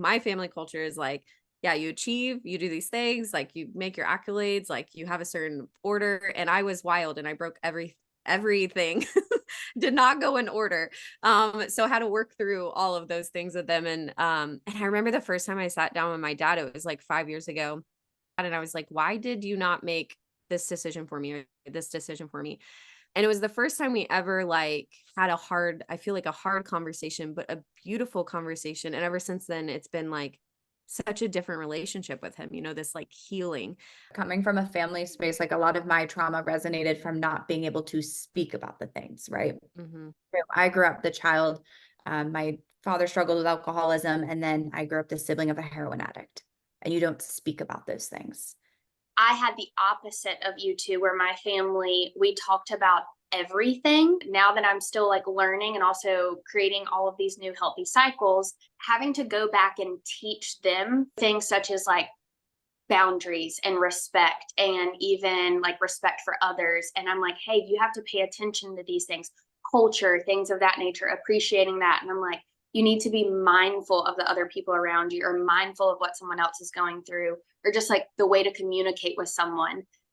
My family culture is like, yeah, you achieve, you do these things, like you make your accolades, like you have a certain order. And I was wild and I broke everything. Did not go in order. So I had to work through all of those things with them. And I remember the first time I sat down with my dad, it was like 5 years ago. And I was like, why did you not make this decision for me or this decision for me? And it was the first time we ever, like, had a hard I feel like a hard conversation, but a beautiful conversation, and ever since then, it's been, like, such a different relationship with him, this, like, healing. Coming from a family space, like a lot of my trauma resonated from not being able to speak about the things, right? Mhm. So I grew up the child, my father struggled with alcoholism, and then I grew up the sibling of a heroin addict, and you don't speak about those things. I had the opposite of you two, where my family, we talked about everything. Now that I'm still like learning and also creating all of these new healthy cycles, having to go back and teach them things such as like boundaries and respect and even like respect for others. And I'm like, hey, you have to pay attention to these things, culture, things of that nature, appreciating that. And I'm like, you need to be mindful of the other people around you or mindful of what someone else is going through or just like the way to communicate with someone.